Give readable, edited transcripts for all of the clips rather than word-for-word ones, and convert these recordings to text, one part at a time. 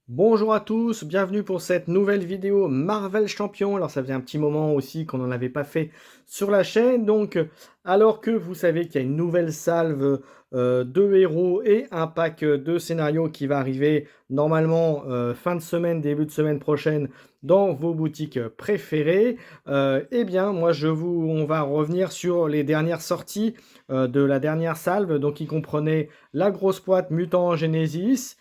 Bonjour à tous, bienvenue pour cette nouvelle vidéo Marvel Champion. Alors ça faisait un petit moment aussi qu'on n'en avait pas fait sur la chaîne. Donc alors que vous savez qu'il y a une nouvelle salve de héros et un pack de scénarios qui va arriver normalement fin de semaine, début de semaine prochaine dans vos boutiques préférées, eh bien moi on va revenir sur les dernières sorties de la dernière salve. Donc qui comprenait la grosse boîte Mutant Genesis,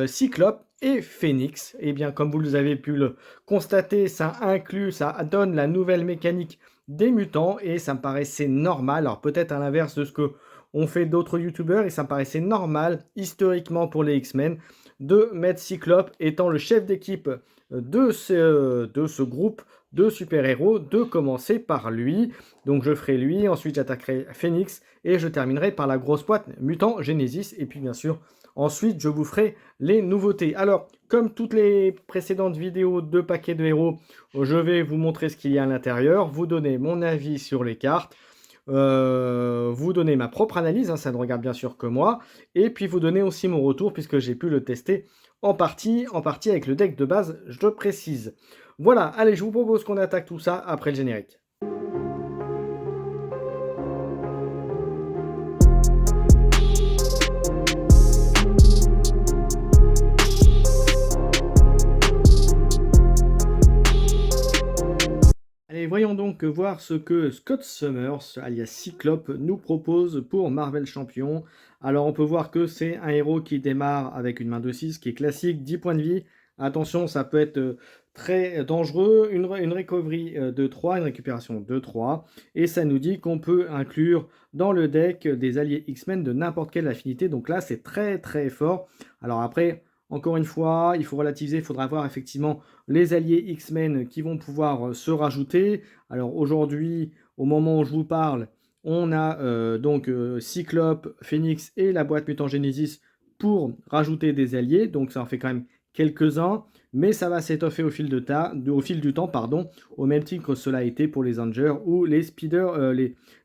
Cyclope et Phoenix. Et bien, comme vous avez pu le constater, ça donne la nouvelle mécanique des mutants et ça me paraissait normal. Alors peut-être à l'inverse de ce que ont fait d'autres youtubeurs et ça me paraissait normal historiquement pour les X-Men de mettre Cyclope étant le chef d'équipe de ce groupe de super-héros, de commencer par lui. Donc je ferai lui, ensuite j'attaquerai Phoenix et je terminerai par la grosse boîte Mutant Genesis. Et puis bien sûr, ensuite je vous ferai les nouveautés. Alors, comme toutes les précédentes vidéos de paquets de héros, je vais vous montrer ce qu'il y a à l'intérieur, vous donner mon avis sur les cartes, vous donner ma propre analyse, hein, ça ne regarde bien sûr que moi, et puis vous donner aussi mon retour puisque j'ai pu le tester en partie avec le deck de base, je précise. Voilà, allez, je vous propose qu'on attaque tout ça après le générique. Allez, voyons donc voir ce que Scott Summers, alias Cyclope, nous propose pour Marvel Champion. Alors, on peut voir que c'est un héros qui démarre avec une main de 6, qui est classique, 10 points de vie. Attention, ça peut être très dangereux. Une recovery de 3, une récupération de 3. Et ça nous dit qu'on peut inclure dans le deck des alliés X-Men de n'importe quelle affinité. Donc là, c'est très très fort. Alors après, encore une fois, il faut relativiser, il faudra voir effectivement les alliés X-Men qui vont pouvoir se rajouter. Alors aujourd'hui, au moment où je vous parle, on a donc Cyclope, Phoenix et la boîte Mutant Genesis pour rajouter des alliés. Donc ça en fait quand même quelques-uns, mais ça va s'étoffer au fil du temps, pardon, au même titre que cela a été pour les Avengers ou les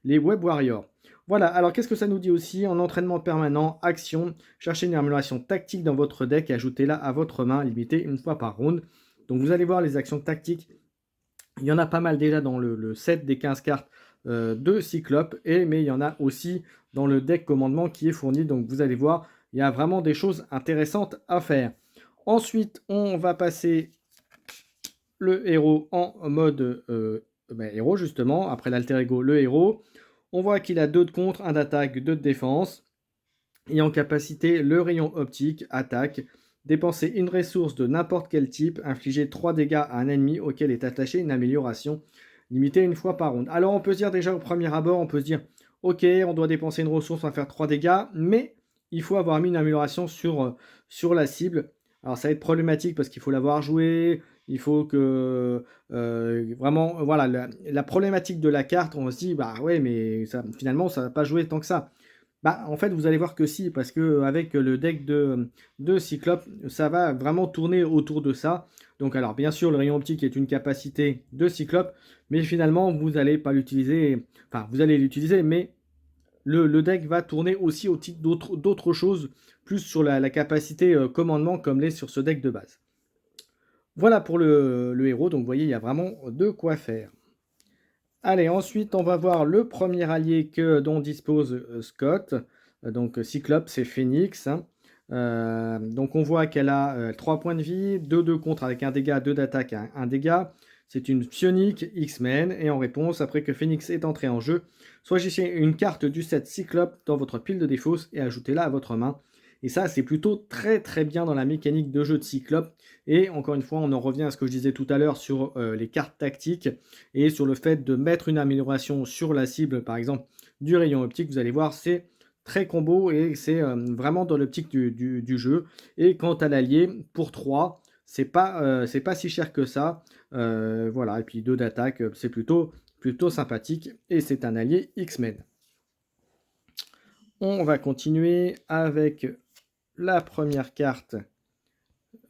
les Web Warriors. Voilà, alors qu'est-ce que ça nous dit aussi? En entraînement permanent, action, cherchez une amélioration tactique dans votre deck et ajoutez-la à votre main, limitée une fois par round. Donc vous allez voir les actions tactiques. Il y en a pas mal déjà dans le set des 15 cartes de Cyclope, mais il y en a aussi dans le deck commandement qui est fourni. Donc vous allez voir, il y a vraiment des choses intéressantes à faire. Ensuite, on va passer le héros en mode héros, justement. Après l'alter ego, le héros. On voit qu'il a 2 de contre, 1 d'attaque, 2 de défense. Et en capacité, le rayon optique, attaque. Dépenser une ressource de n'importe quel type, infliger 3 dégâts à un ennemi auquel est attachée une amélioration, limitée une fois par ronde. Alors on peut se dire déjà au premier abord, on peut se dire, ok, on doit dépenser une ressource, on va faire 3 dégâts, mais il faut avoir mis une amélioration sur la cible. Alors ça va être problématique parce qu'il faut l'avoir joué, il faut que vraiment, voilà, la problématique de la carte, on se dit, bah ouais, mais ça, finalement, ça va pas jouer tant que ça. Bah, en fait, vous allez voir que si, parce que avec le deck de Cyclope, ça va vraiment tourner autour de ça. Donc, alors, bien sûr, le rayon optique est une capacité de Cyclope, mais finalement, vous n'allez pas l'utiliser. Enfin, vous allez l'utiliser, mais le deck va tourner aussi au titre d'autres choses, plus sur la capacité commandement, comme l'est sur ce deck de base. Voilà pour le héros. Donc, vous voyez, il y a vraiment de quoi faire. Allez, ensuite, on va voir le premier allié dont dispose Scott. Donc, Cyclope, c'est Phoenix, hein. Donc, on voit qu'elle a 3 points de vie, 2 de contre avec un dégât, 2 d'attaque, un dégât. C'est une psionique X-Men. Et en réponse, après que Phoenix est entré en jeu, choisissez une carte du set Cyclope dans votre pile de défausse et ajoutez-la à votre main. Et ça, c'est plutôt très très bien dans la mécanique de jeu de Cyclope. Et encore une fois, on en revient à ce que je disais tout à l'heure sur les cartes tactiques et sur le fait de mettre une amélioration sur la cible, par exemple du rayon optique. Vous allez voir, c'est très combo et c'est vraiment dans l'optique du jeu. Et quant à l'allié, pour 3, c'est pas si cher que ça. Voilà, et puis 2 d'attaque, c'est plutôt sympathique. Et c'est un allié X-Men. On va continuer avec la première carte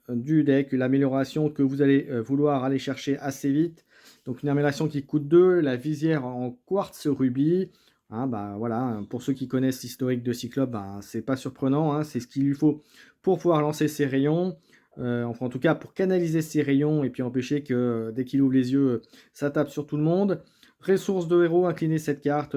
du deck, l'amélioration que vous allez vouloir aller chercher assez vite. Donc une amélioration qui coûte 2, la visière en quartz rubis. Hein, bah, voilà, pour ceux qui connaissent l'historique de Cyclope, bah, c'est pas surprenant, hein, c'est ce qu'il lui faut pour pouvoir lancer ses rayons. enfin en tout cas pour canaliser ses rayons et puis empêcher que dès qu'il ouvre les yeux, ça tape sur tout le monde. Ressources de héros, incliner cette carte,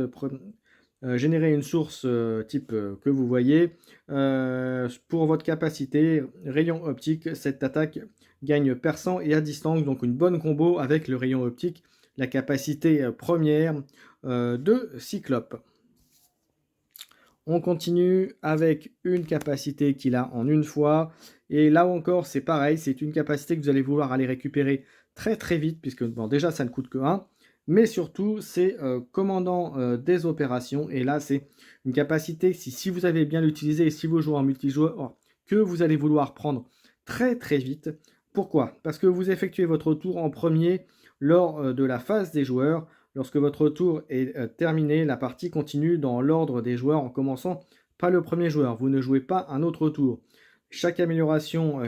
générer une source type que vous voyez. Pour votre capacité, rayon optique, cette attaque gagne perçant et à distance, donc une bonne combo avec le rayon optique, la capacité première de Cyclope. On continue avec une capacité qu'il a en une fois. Et là encore, c'est pareil, c'est une capacité que vous allez vouloir aller récupérer très très vite, puisque bon, déjà ça ne coûte que 1. Mais surtout, c'est commandant des opérations. Et là, c'est une capacité, si vous avez bien l'utilisé et si vous jouez en multijoueur, que vous allez vouloir prendre très très vite. Pourquoi? Parce que vous effectuez votre tour en premier lors de la phase des joueurs. Lorsque votre tour est terminé, la partie continue dans l'ordre des joueurs en commençant par le premier joueur. Vous ne jouez pas un autre tour. Chaque amélioration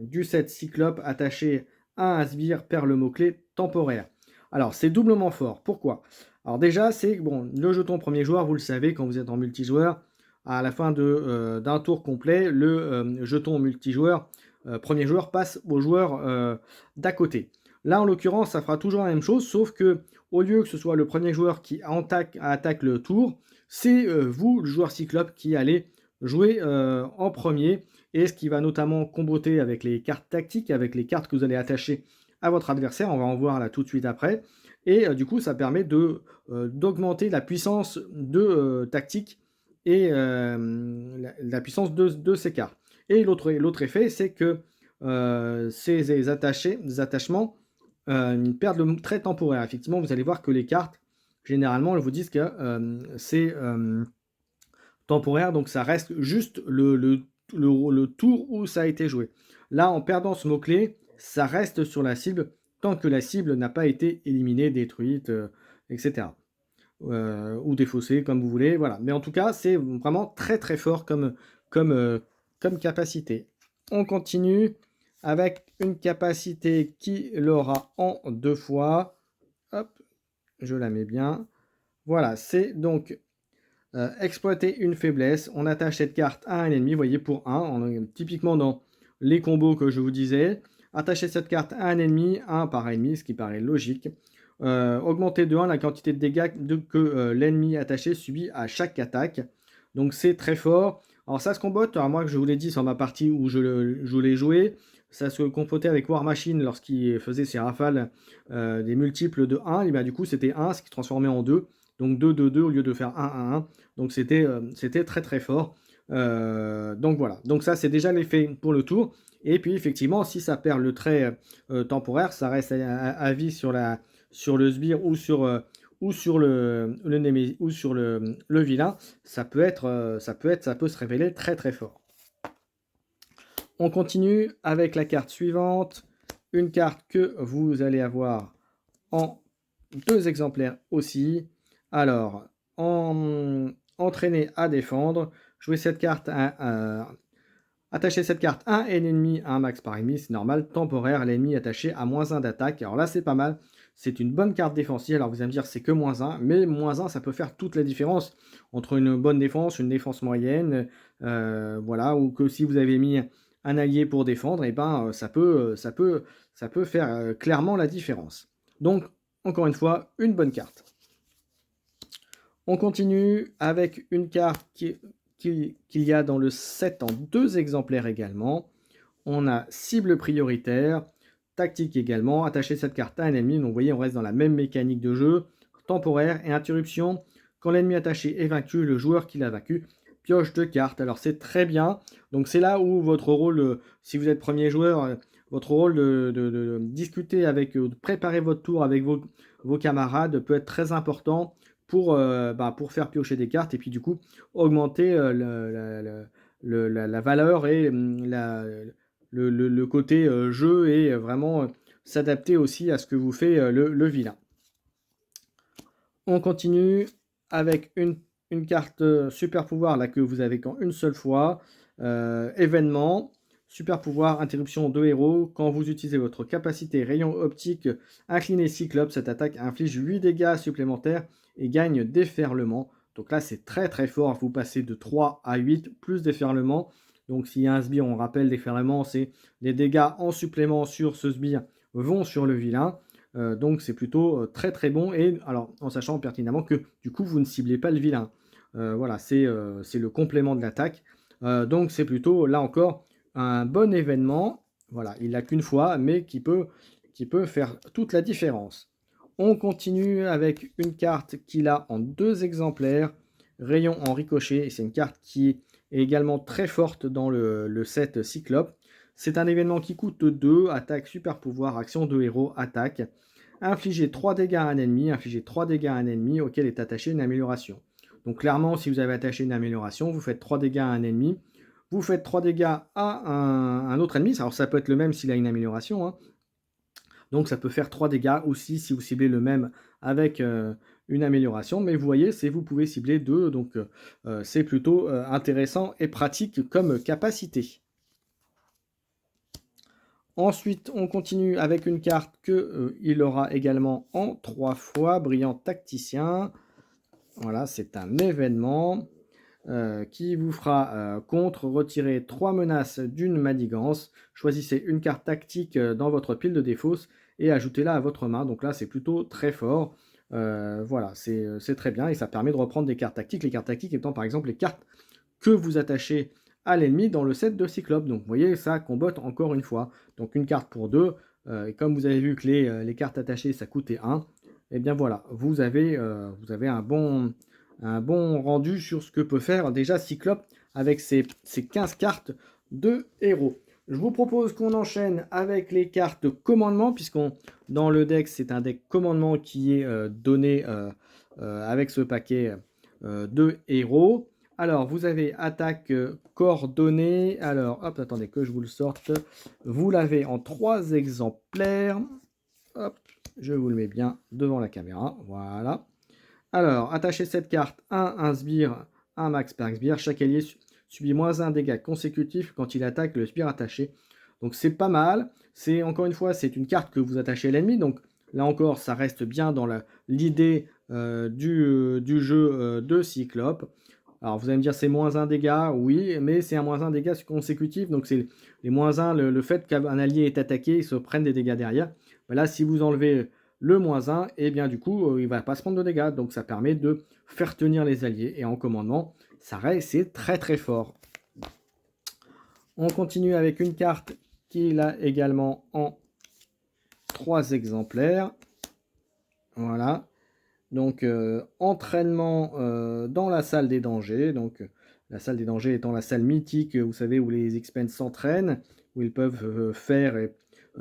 du set Cyclope attaché à un sbire perd le mot-clé temporaire. Alors, c'est doublement fort. Pourquoi? Alors déjà, c'est bon, le jeton premier joueur, vous le savez, quand vous êtes en multijoueur, à la fin d'un tour complet, le jeton multijoueur, premier joueur, passe au joueur d'à côté. Là, en l'occurrence, ça fera toujours la même chose, sauf que au lieu que ce soit le premier joueur qui attaque le tour, c'est vous, le joueur Cyclope, qui allez jouer en premier. Et ce qui va notamment comboter avec les cartes tactiques, avec les cartes que vous allez attacher à votre adversaire. On va en voir là tout de suite après. Et du coup, ça permet d'augmenter la puissance de tactique et la puissance de ces cartes. Et l'autre effet, c'est que ces attachements une perte de trait temporaire. Effectivement, vous allez voir que les cartes, généralement, elles vous disent que c'est temporaire, donc ça reste juste le tour où ça a été joué. Là, en perdant ce mot-clé, ça reste sur la cible tant que la cible n'a pas été éliminée, détruite, etc. Ou défaussée, comme vous voulez. Voilà. Mais en tout cas, c'est vraiment très très fort comme capacité. On continue avec une capacité qui l'aura en 2 fois. Hop, je la mets bien. Voilà, c'est donc exploiter une faiblesse. On attache cette carte à un ennemi, vous voyez, pour 1. On est typiquement dans les combos que je vous disais. Attacher cette carte à un ennemi, 1 par ennemi, ce qui paraît logique. Augmenter de 1 la quantité de dégâts que l'ennemi attaché subit à chaque attaque. Donc c'est très fort. Alors ça se combote, alors moi je vous l'ai dit sur ma partie où je l'ai joué, ça se compotait avec War Machine lorsqu'il faisait ses rafales des multiples de 1, et bien du coup c'était 1, ce qui se transformait en 2, donc 2, 2, 2 au lieu de faire 1, 1, 1, donc c'était très très fort. Donc voilà, donc ça c'est déjà l'effet pour le tour, et puis effectivement si ça perd le trait temporaire, ça reste à vie sur le sbire ou sur le vilain, ça peut se révéler très très fort. On continue avec la carte suivante, une carte que vous allez avoir en 2 exemplaires aussi. Alors, entraîner à défendre, jouer cette carte attacher cette carte à un ennemi à un max par ennemi, c'est normal. Temporaire, l'ennemi attaché à -1 d'attaque. Alors là, c'est pas mal. C'est une bonne carte défensive. Alors vous allez me dire, c'est que -1, mais -1, ça peut faire toute la différence entre une bonne défense, une défense moyenne, voilà, ou que si vous avez mis un allié pour défendre, et ben ça peut faire clairement la différence. Donc, encore une fois, une bonne carte. On continue avec une carte qu'il y a dans le set en 2 exemplaires également. On a cible prioritaire, tactique également, attacher cette carte à un ennemi. Donc vous voyez, on reste dans la même mécanique de jeu, temporaire et interruption. Quand l'ennemi attaché est vaincu, le joueur qui l'a vaincu pioche 2 cartes. Alors c'est très bien. Donc c'est là où votre rôle, si vous êtes premier joueur, votre rôle de discuter avec, de préparer votre tour avec vos camarades peut être très important pour faire piocher des cartes et puis du coup augmenter la valeur et le côté jeu et vraiment s'adapter aussi à ce que vous fait le vilain. On continue avec une carte super pouvoir là que vous avez qu'en une seule fois. Événement, super pouvoir, interruption de héros. Quand vous utilisez votre capacité rayon optique incliné Cyclope, cette attaque inflige 8 dégâts supplémentaires et gagne déferlement. Donc là c'est très très fort, vous passez de 3 à 8 plus déferlement. Donc s'il y a un sbire, on rappelle différemment, c'est les dégâts en supplément sur ce sbire vont sur le vilain. Donc c'est plutôt très très bon, et alors en sachant pertinemment que du coup vous ne ciblez pas le vilain. Voilà, c'est le complément de l'attaque. Donc c'est plutôt là encore un bon événement. Voilà, il n'a qu'une fois, mais qui peut faire toute la différence. On continue avec une carte qu'il a en 2 exemplaires, Rayon en ricochet. C'est une carte qui est également très forte dans le set Cyclope. C'est un événement qui coûte 2, attaque, super pouvoir, action de héros, attaque. Infliger 3 dégâts à un ennemi, infliger 3 dégâts à un ennemi auquel est attachée une amélioration. Donc clairement, si vous avez attaché une amélioration, vous faites 3 dégâts à un ennemi, vous faites 3 dégâts à un autre ennemi. Alors ça peut être le même s'il a une amélioration, hein. Donc ça peut faire 3 dégâts aussi si vous ciblez le même avec une amélioration. Mais vous voyez, vous pouvez cibler 2, donc c'est plutôt intéressant et pratique comme capacité. Ensuite, on continue avec une carte qu'il aura également en 3 fois, Brillant Tacticien. Voilà, c'est un événement qui vous fera contre retirer 3 menaces d'une manigance. Choisissez une carte tactique dans votre pile de défausse et ajoutez-la à votre main. Donc là, c'est plutôt très fort. Voilà, c'est très bien, et ça permet de reprendre des cartes tactiques. Les cartes tactiques étant par exemple les cartes que vous attachez à l'ennemi dans le set de Cyclope. Donc vous voyez, ça combotte encore une fois. Donc une carte pour 2. Et comme vous avez vu que les cartes attachées, ça coûtait 1. Et bien voilà, vous avez un bon rendu sur ce que peut faire déjà Cyclope avec ses 15 cartes de héros. Je vous propose qu'on enchaîne avec les cartes commandement, puisqu'on dans le deck, c'est un deck commandement qui est donné avec ce paquet de héros. Alors, vous avez attaque coordonnée. Alors, hop, attendez que je vous le sorte. Vous l'avez en 3 exemplaires. Hop, je vous le mets bien devant la caméra. Voilà. Alors, attachez cette carte 1 sbire, 1 max par sbire. Chaque allié subit -1 dégâts consécutifs quand il attaque le sbire attaché. Donc c'est pas mal. C'est encore une fois, c'est une carte que vous attachez à l'ennemi. Donc là encore, ça reste bien dans l'idée du jeu de Cyclope. Alors vous allez me dire c'est -1 dégâts, oui, mais c'est un -1 dégâts consécutif. Donc c'est les -1, le fait qu'un allié est attaqué, il se prenne des dégâts derrière. Ben là, si vous enlevez le -1, et bien du coup, il ne va pas se prendre de dégâts. Donc ça permet de faire tenir les alliés. Et en commandement, c'est très très fort. On continue avec une carte qu'il a également en 3 exemplaires. Voilà. Donc entraînement dans la salle des dangers. Donc la salle des dangers étant la salle mythique, vous savez, où les X-Men s'entraînent, où ils peuvent faire et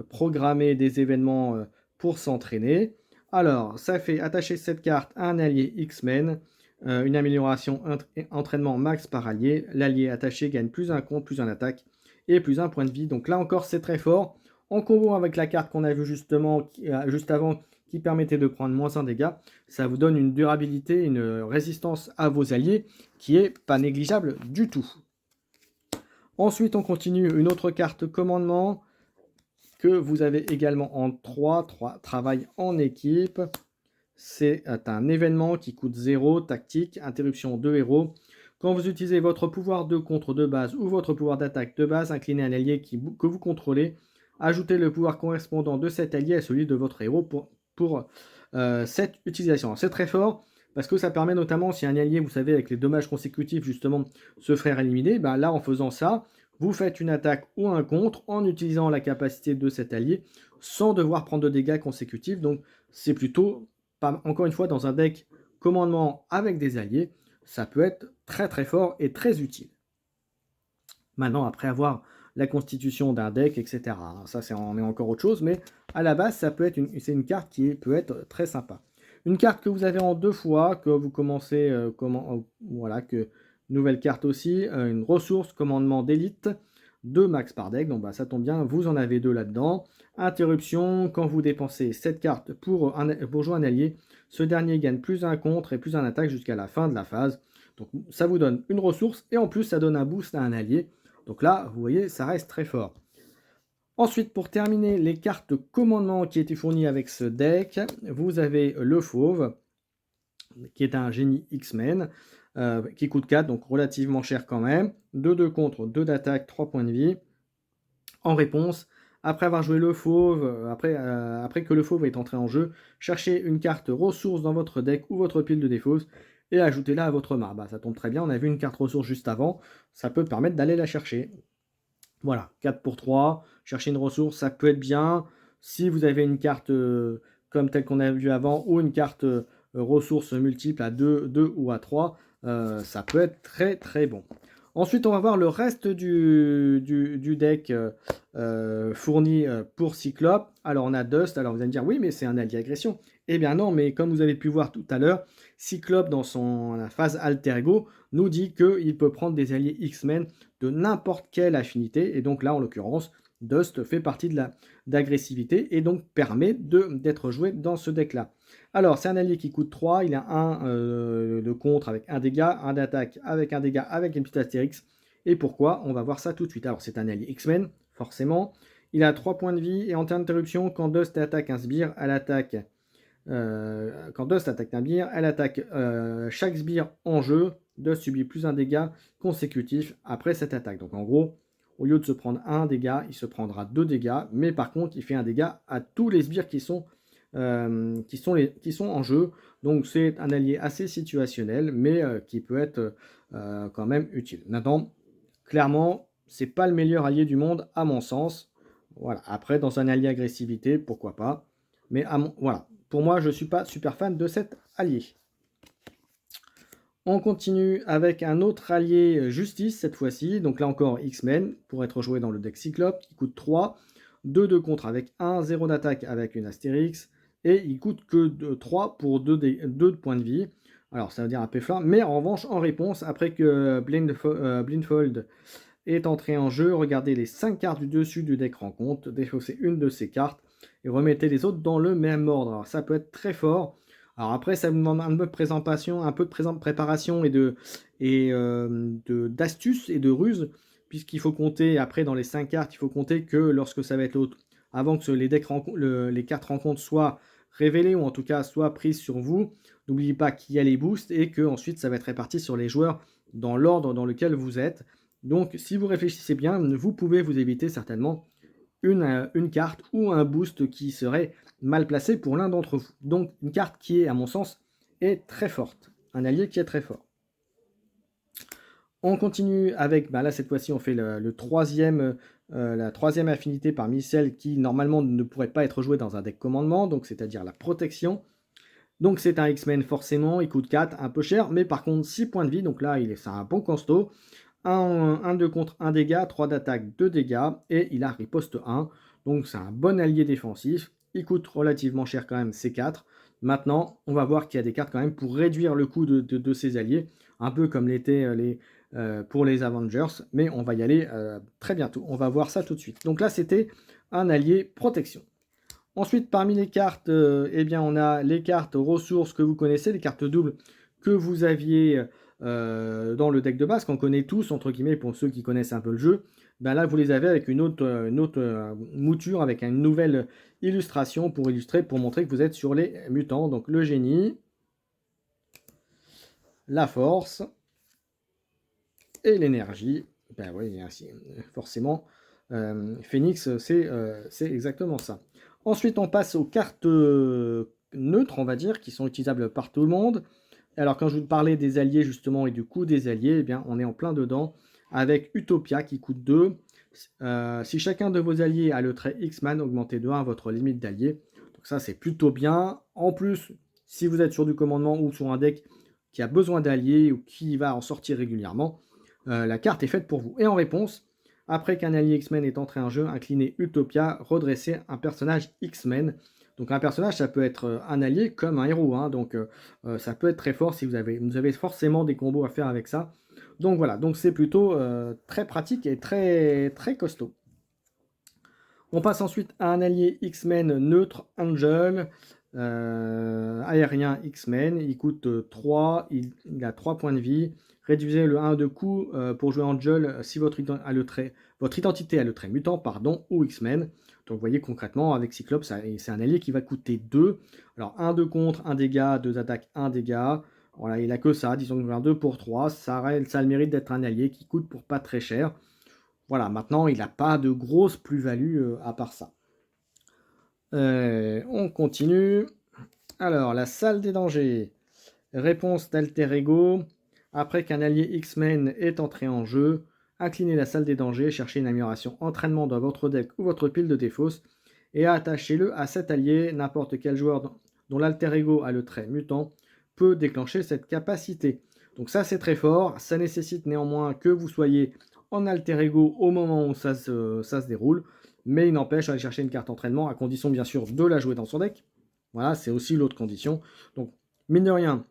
programmer des événements pour s'entraîner. Alors, ça fait attacher cette carte à un allié X-Men, une amélioration entraînement max par allié. L'allié attaché gagne +1 contre, +1 attaque et +1 point de vie. Donc là encore, c'est très fort. En combo avec la carte qu'on a vue justement juste avant, qui permettait de prendre -1 dégâts, ça vous donne une durabilité, une résistance à vos alliés qui est pas négligeable du tout. Ensuite, on continue une autre carte commandement que vous avez également en 3 travail en équipe. C'est un événement qui coûte 0, tactique, interruption de héros. Quand vous utilisez votre pouvoir de contre de base ou votre pouvoir d'attaque de base, inclinez un allié que vous contrôlez. Ajoutez le pouvoir correspondant de cet allié à celui de votre héros pour cette utilisation. C'est très fort parce que ça permet notamment, si un allié, vous savez, avec les dommages consécutifs, justement, se ferait éliminer, ben là, en faisant ça, vous faites une attaque ou un contre en utilisant la capacité de cet allié sans devoir prendre de dégâts consécutifs. Donc, c'est plutôt, encore une fois, dans un deck commandement avec des alliés, ça peut être très très fort et très utile. Maintenant, après avoir la constitution d'un deck, etc. Ça, c'est encore autre chose, mais à la base, ça peut être c'est une carte qui peut être très sympa. Une carte que vous avez en 2 fois, que vous commencez, voilà, nouvelle carte aussi, une ressource commandement d'élite, 2 max par deck, donc bah, ça tombe bien, vous en avez 2 là-dedans. Interruption, quand vous dépensez cette carte pour jouer un allié, ce dernier gagne +1 contre et +1 attaque jusqu'à la fin de la phase. Donc ça vous donne une ressource et en plus ça donne un boost à un allié. Donc là, vous voyez, ça reste très fort. Ensuite, pour terminer, les cartes commandement qui étaient fournies avec ce deck, vous avez le Fauve, qui est un génie X-Men. qui coûte 4, donc relativement cher quand même. 2 contre, 2 d'attaque, 3 points de vie. En réponse, après avoir joué le fauve, après que le fauve est entré en jeu, cherchez une carte ressource dans votre deck ou votre pile de défausse et ajoutez-la à votre main. Bah, ça tombe très bien, on a vu une carte ressource juste avant, ça peut permettre d'aller la chercher. Voilà, 4 pour 3, chercher une ressource, ça peut être bien. Si vous avez une carte comme telle qu'on a vu avant, ou une carte ressource multiple à 2 ou à 3, ça peut être très très bon. Ensuite, on va voir le reste du deck fourni pour Cyclope. Alors, on a Dust. Alors, vous allez me dire, oui, mais c'est un allié agression. Eh bien non, mais comme vous avez pu voir tout à l'heure, Cyclope, dans son phase alter ego, nous dit qu'il peut prendre des alliés X-Men de n'importe quelle affinité. Et donc là, en l'occurrence, Dust fait partie de d'agressivité et donc permet d'être joué dans ce deck-là. Alors, c'est un allié qui coûte 3, il a un de contre avec un dégât, un d'attaque avec un dégât avec une petite astérix. Et pourquoi? On va voir ça tout de suite. Alors, c'est un allié X-Men, forcément. Il a 3 points de vie et en termes d'interruption, quand Dust attaque un sbire, elle attaque. Quand Dust attaque un sbire, elle attaque chaque sbire en jeu. Dust subit plus un dégât consécutif après cette attaque. Donc en gros, au lieu de se prendre un dégât, il se prendra 2 dégâts, mais par contre, il fait un dégât à tous les sbires qui sont en jeu. Donc c'est un allié assez situationnel, mais qui peut être quand même utile. Maintenant, clairement, c'est pas le meilleur allié du monde, à mon sens. Voilà. Après, dans un allié agressivité, pourquoi pas. Mais voilà. Pour moi, je ne suis pas super fan de cet allié. On continue avec un autre allié justice cette fois-ci. Donc là encore X-Men pour être joué dans le deck Cyclope qui coûte 3. 2 de contre avec 1, 0 d'attaque avec une astérix. Et il coûte que 3 pour 2 de points de vie. Alors ça veut dire un peu fort. Mais en revanche, en réponse, après que Blindfold est entré en jeu, regardez les 5 cartes du dessus du deck rencontre, défaussez une de ces cartes et remettez les autres dans le même ordre. Alors ça peut être très fort. Alors après, ça vous demande un peu de présentation, un peu de préparation d'astuces et de ruse, puisqu'il faut compter, après dans les 5 cartes, il faut compter que lorsque ça va être l'autre, avant que les cartes rencontres soient révélées, ou en tout cas soient prises sur vous, n'oubliez pas qu'il y a les boosts, et que ensuite ça va être réparti sur les joueurs dans l'ordre dans lequel vous êtes. Donc si vous réfléchissez bien, vous pouvez vous éviter certainement une carte ou un boost qui serait mal placé pour l'un d'entre vous. Donc une carte qui est, à mon sens, est très forte. Un allié qui est très fort. On continue avec, là cette fois-ci on fait la troisième affinité parmi celles qui normalement ne pourraient pas être jouées dans un deck commandement, donc c'est-à-dire la protection. Donc c'est un X-Men forcément, il coûte 4, un peu cher, mais par contre 6 points de vie, donc là c'est un bon costaud. 1 de contre 1 dégât, 3 d'attaque, 2 dégâts, et il a riposte 1. Donc c'est un bon allié défensif. Il coûte relativement cher quand même, c'est 4. Maintenant, on va voir qu'il y a des cartes quand même pour réduire le coût de ces alliés, un peu comme l'étaient pour les Avengers, mais on va y aller très bientôt. On va voir ça tout de suite. Donc là, c'était un allié protection. Ensuite, parmi les cartes, eh bien, on a les cartes ressources que vous connaissez, les cartes doubles que vous aviez dans le deck de base, qu'on connaît tous, entre guillemets, pour ceux qui connaissent un peu le jeu. Ben là, vous les avez avec une autre mouture, avec une nouvelle illustration pour montrer que vous êtes sur les mutants. Donc le génie, la force et l'énergie. Ben oui, forcément, Phoenix, c'est exactement ça. Ensuite, on passe aux cartes neutres, on va dire, qui sont utilisables par tout le monde. Alors, quand je vous parlais des alliés, justement, et du coût des alliés, eh bien, on est en plein dedans avec Utopia qui coûte 2. Si chacun de vos alliés a le trait X-Man, augmentez de 1 votre limite d'alliés. Donc ça, c'est plutôt bien. En plus, si vous êtes sur du commandement ou sur un deck qui a besoin d'alliés ou qui va en sortir régulièrement, la carte est faite pour vous. Et en réponse, après qu'un allié X-Men est entré en jeu, inclinez Utopia, redressez un personnage X-Men. Donc un personnage, ça peut être un allié comme un héros, hein, donc ça peut être très fort si vous avez forcément des combos à faire avec ça. Donc voilà, donc c'est plutôt très pratique et très, très costaud. On passe ensuite à un allié X-Men neutre, Angel, aérien X-Men, il coûte 3, il a 3 points de vie. Réduisez le 1 de coût pour jouer Angel si votre identité a le trait mutant, ou X-Men. Donc vous voyez concrètement avec Cyclope, c'est un allié qui va coûter 2. Alors 1 de contre, 1 dégât, 2 attaques, 1 dégât. Voilà, il a que ça, disons que 2 pour 3, ça a le mérite d'être un allié qui coûte pour pas très cher. Voilà, maintenant il n'a pas de grosse plus-value, à part ça. On continue. Alors, la salle des dangers. Réponse d'Alter Ego. Après qu'un allié X-Men est entré en jeu, inclinez la salle des dangers, cherchez une amélioration entraînement dans votre deck ou votre pile de défausse et attachez-le à cet allié. N'importe quel joueur dont l'Alter Ego a le trait mutant peut déclencher cette capacité. Donc ça c'est très fort, ça nécessite néanmoins que vous soyez en Alter Ego au moment où ça se déroule, mais il n'empêche d'aller chercher une carte entraînement, à condition bien sûr de la jouer dans son deck. Voilà, c'est aussi l'autre condition. Donc mine de rien,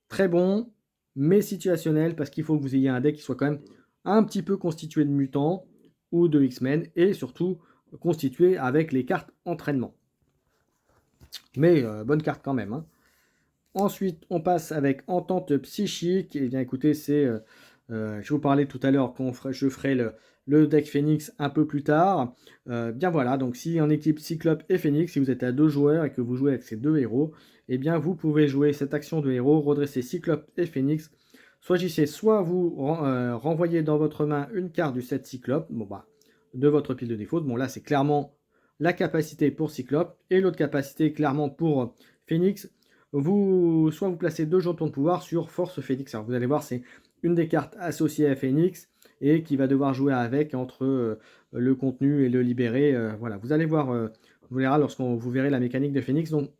très bon, mais situationnel, parce qu'il faut que vous ayez un deck qui soit quand même un petit peu constitué de mutants ou de X-Men, et surtout constitué avec les cartes entraînement. Mais bonne carte quand même, hein. Ensuite, on passe avec Entente Psychique. Et bien écoutez, je vous parlais tout à l'heure je ferai le deck Phoenix un peu plus tard. Bien voilà, donc si en équipe Cyclope et Phoenix, si vous êtes à 2 joueurs et que vous jouez avec ces 2 héros, eh bien vous pouvez jouer cette action de héros, redresser Cyclope et Phoenix. Choisissez soit vous renvoyez dans votre main une carte du set Cyclope, de votre pile de défaut. Bon là c'est clairement la capacité pour Cyclope, et l'autre capacité clairement pour Phoenix. Soit vous placez 2 jetons de pouvoir sur Force Phoenix. Alors vous allez voir, c'est une des cartes associées à Phoenix et qui va devoir jouer avec entre le contenu et le libéré. Voilà, vous allez voir, vous verrez vous verrez la mécanique de Phoenix. Donc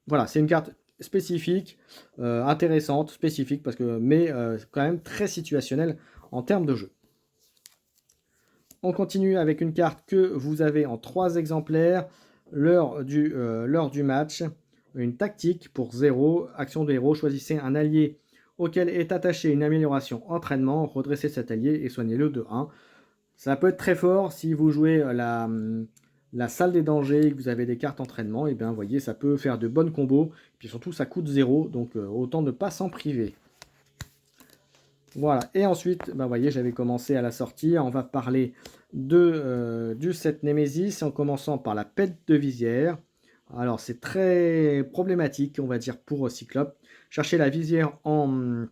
voilà, c'est une carte spécifique, intéressante, spécifique, mais quand même très situationnelle en termes de jeu. On continue avec une carte que vous avez en 3 exemplaires, l'heure du match. Une tactique pour 0, action de héros, choisissez un allié auquel est attachée une amélioration entraînement, redressez cet allié et soignez-le de 1. Ça peut être très fort si vous jouez la salle des dangers et que vous avez des cartes entraînement, et bien vous voyez, ça peut faire de bonnes combos, puis surtout ça coûte 0, donc autant ne pas s'en priver. Voilà, et ensuite, vous voyez, j'avais commencé à la sortie, on va parler du set Nemesis, en commençant par la pète de visière. Alors c'est très problématique, on va dire, pour Cyclope. Cherchez la visière en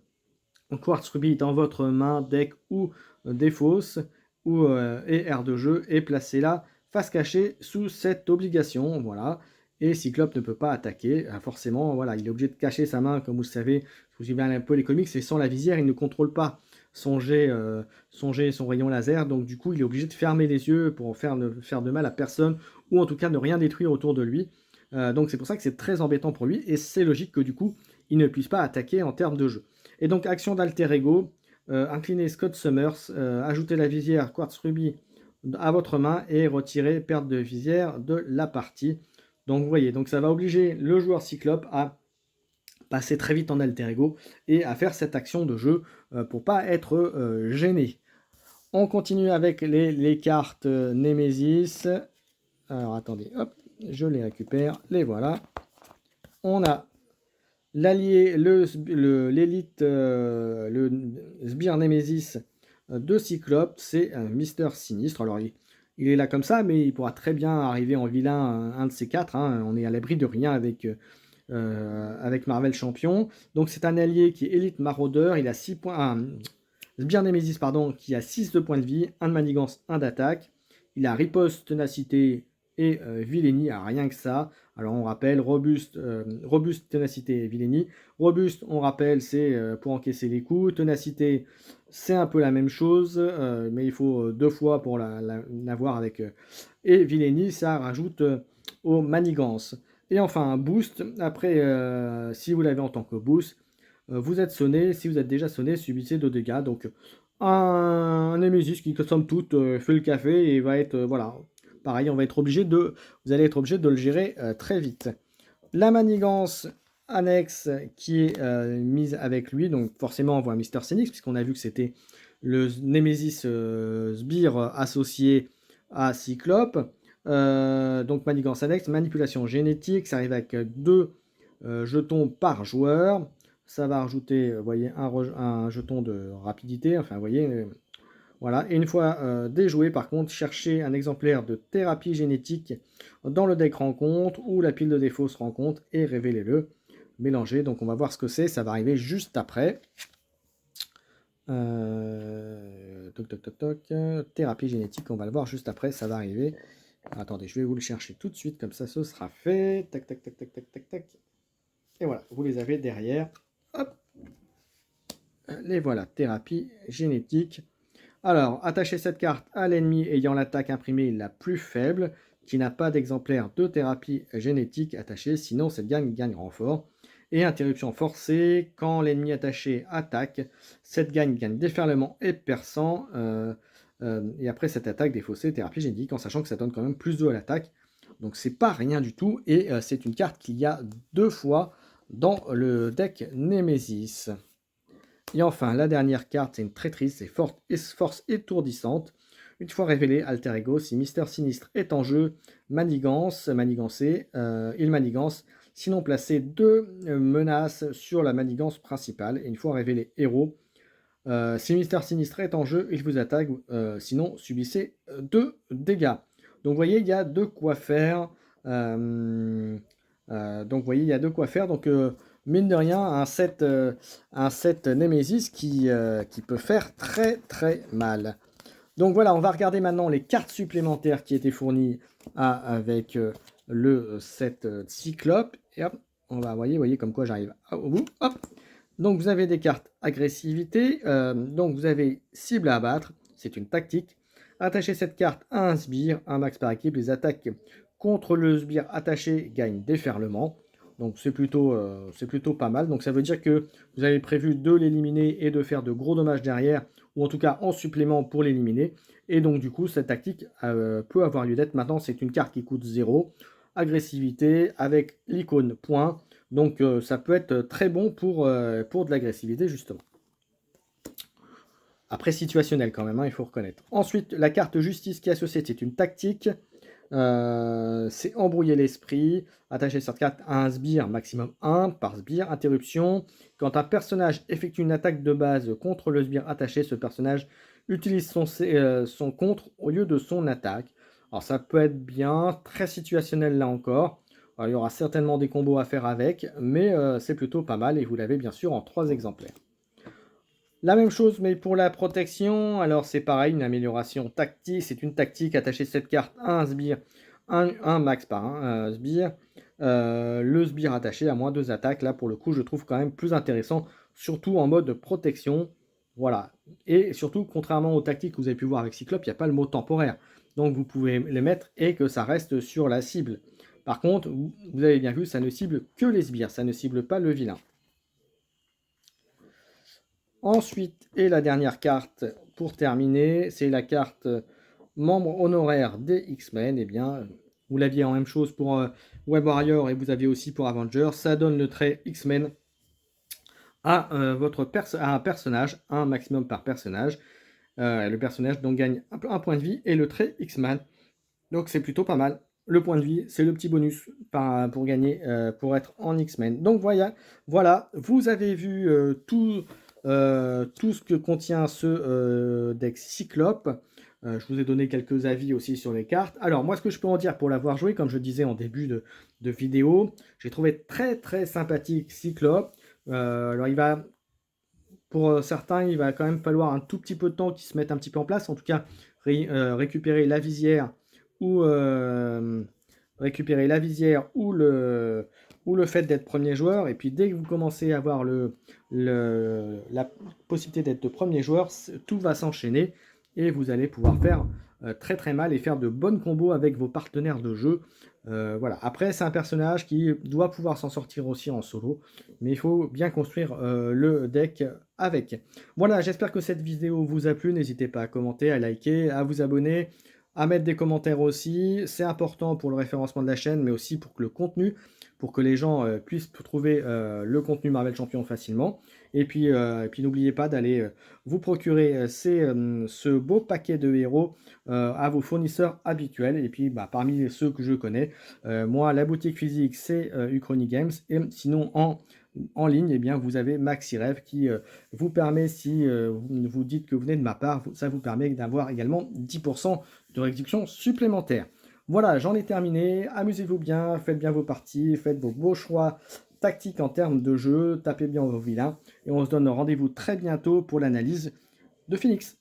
quartz rubis dans votre main, deck ou défausse, et aire de jeu, et placez-la face cachée sous cette obligation. Voilà. Et Cyclope ne peut pas attaquer, forcément, voilà, il est obligé de cacher sa main, comme vous le savez, si vous suivez un peu les comics, et sans la visière, il ne contrôle pas son rayon laser, donc du coup, il est obligé de fermer les yeux pour ne faire de mal à personne, ou en tout cas ne rien détruire autour de lui. Donc c'est pour ça que c'est très embêtant pour lui, et c'est logique que du coup, il ne puisse pas attaquer en termes de jeu. Et donc action d'alter ego, incliner Scott Summers, ajouter la visière quartz rubis à votre main et retirer perte de visière de la partie. Donc vous voyez, donc ça va obliger le joueur Cyclope à passer très vite en alter ego et à faire cette action de jeu pour pas être gêné. On continue avec les cartes Nemesis. Alors attendez, hop, je les récupère, les voilà. On a l'allié, l'élite, le sbire Nemesis de Cyclope, c'est Mister Sinistre. Alors il est là comme ça, mais il pourra très bien arriver en vilain, un de ces 4. Hein. On est à l'abri de rien avec Marvel Champion. Donc c'est un allié qui est élite maraudeur, il a 6 points. Sbire Nemesis, pardon, qui a 6 de points de vie, 1 de manigance, 1 d'attaque. Il a riposte, ténacité et vilainie, rien que ça. Alors on rappelle, robuste, ténacité et vilainie. Robuste, on rappelle, c'est pour encaisser les coups. Ténacité, c'est un peu la même chose, mais il faut 2 fois pour l'avoir avec... et vilainie, ça rajoute aux manigances. Et enfin, un boost, après, si vous l'avez en tant que boost, vous êtes sonné, si vous êtes déjà sonné, subissez 2 dégâts. Donc un Nemesis qui, somme toute, fait le café et va être, voilà, pareil, vous allez être obligé de le gérer très vite. La manigance annexe qui est mise avec lui, donc forcément on voit Mister Phoenix, puisqu'on a vu que c'était le Nemesis sbire associé à Cyclope. Donc manigance annexe, manipulation génétique, ça arrive avec 2 jetons par joueur. Ça va rajouter, vous voyez, un jeton de rapidité, enfin vous voyez, voilà. Et une fois déjoué, par contre, cherchez un exemplaire de thérapie génétique dans le deck rencontre ou la pile de défausse rencontre et révélez-le. mélanger. Donc on va voir ce que c'est, ça va arriver juste après. Toc, toc, toc, toc. Thérapie génétique, on va le voir juste après, ça va arriver. Attendez, je vais vous le chercher tout de suite, comme ça ce sera fait. Tac, tac, tac, tac, tac, tac, tac. Et voilà, vous les avez derrière. Hop. Les voilà, thérapie génétique. Alors, attachez cette carte à l'ennemi ayant l'attaque imprimée la plus faible, qui n'a pas d'exemplaire de thérapie génétique attaché, sinon cette gagne renfort. Et interruption forcée, quand l'ennemi attaché attaque, cette gagne déferlement et perçant. Et après cette attaque défaussée, thérapie génétique, en sachant que ça donne quand même plus 2 à l'attaque. Donc c'est pas rien du tout, et c'est une carte qu'il y a 2 fois dans le deck Nemesis. Et enfin, la dernière carte, c'est une traîtrise, c'est force étourdissante. Une fois révélé, Alter Ego, si Mister Sinistre est en jeu, manigancé, il manigance, sinon placez 2 menaces sur la manigance principale. Et une fois révélé héros, si Mister Sinistre est en jeu, il vous attaque, sinon subissez 2 dégâts. Donc vous voyez, il y a de quoi faire. Donc mine de rien, un set Nemesis qui peut faire très très mal. Donc voilà, on va regarder maintenant les cartes supplémentaires qui étaient fournies avec le set Cyclope. Et hop, on va, voyez comme quoi j'arrive au bout. Hop. Donc vous avez des cartes agressivité. Donc vous avez cible à abattre, c'est une tactique. Attachez cette carte à un sbire, un max par équipe. Les attaques contre le sbire attaché gagnent déferlement. Donc c'est plutôt pas mal. Donc ça veut dire que vous avez prévu de l'éliminer et de faire de gros dommages derrière, ou en tout cas en supplément pour l'éliminer. Et donc du coup cette tactique peut avoir lieu d'être. Maintenant c'est une carte qui coûte 0. Agressivité avec l'icône point. Donc ça peut être très bon pour de l'agressivité justement. Après situationnel quand même, hein, il faut reconnaître. Ensuite la carte justice qui est associée, c'est une tactique. C'est embrouiller l'esprit. Attacher cette carte à un sbire, maximum 1 par sbire. Interruption. Quand un personnage effectue une attaque de base contre le sbire attaché, ce personnage utilise son contre au lieu de son attaque. Alors ça peut être bien, très situationnel là encore. Alors, il y aura certainement des combos à faire avec, mais c'est plutôt pas mal et vous l'avez bien sûr en 3 exemplaires. La même chose, mais pour la protection, alors c'est pareil, une amélioration tactique, c'est une tactique, attacher cette carte à un sbire, un max par un sbire, le sbire attaché à moins 2 attaques, là pour le coup je trouve quand même plus intéressant, surtout en mode protection, voilà, et surtout contrairement aux tactiques que vous avez pu voir avec Cyclope, il n'y a pas le mot temporaire, donc vous pouvez les mettre et que ça reste sur la cible. Par contre, vous avez bien vu, ça ne cible que les sbires, ça ne cible pas le vilain. Ensuite, et la dernière carte pour terminer, c'est la carte membre honoraire des X-Men. Eh bien, vous l'aviez en même chose pour Web Warrior et vous aviez aussi pour Avengers. Ça donne le trait X-Men à un personnage, un maximum par personnage. Le personnage donc gagne un point de vie et le trait X-Men. Donc c'est plutôt pas mal. Le point de vie, c'est le petit bonus pour gagner, pour être en X-Men. Donc voilà, vous avez vu tout ce que contient ce deck Cyclope. Je vous ai donné quelques avis aussi sur les cartes. Alors moi, ce que je peux en dire pour l'avoir joué, comme je disais en début de vidéo, j'ai trouvé très très sympathique Cyclope. Alors pour certains, il va quand même falloir un tout petit peu de temps qu'ils se mettent un petit peu en place. En tout cas, récupérer la visière ou le fait d'être premier joueur. Et puis dès que vous commencez à avoir la possibilité d'être le premier joueur, tout va s'enchaîner et vous allez pouvoir faire très très mal et faire de bonnes combos avec vos partenaires de jeu. Voilà. Après, c'est un personnage qui doit pouvoir s'en sortir aussi en solo, mais il faut bien construire le deck avec. Voilà, j'espère que cette vidéo vous a plu. N'hésitez pas à commenter, à liker, à vous abonner, à mettre des commentaires aussi. C'est important pour le référencement de la chaîne, mais aussi pour que le contenu, pour que les gens puissent trouver le contenu Marvel Champion facilement. Et puis n'oubliez pas d'aller vous procurer ce beau paquet de héros à vos fournisseurs habituels. Et puis parmi ceux que je connais, moi la boutique physique c'est Uchrony Games, et sinon en ligne, eh bien, vous avez MaxiRev qui vous permet, si vous dites que vous venez de ma part, ça vous permet d'avoir également 10% de réduction supplémentaire. Voilà, j'en ai terminé. Amusez-vous bien, faites bien vos parties, faites vos beaux choix tactique en termes de jeu. Tapez bien vos vilains et on se donne rendez-vous très bientôt pour l'analyse de Phoenix.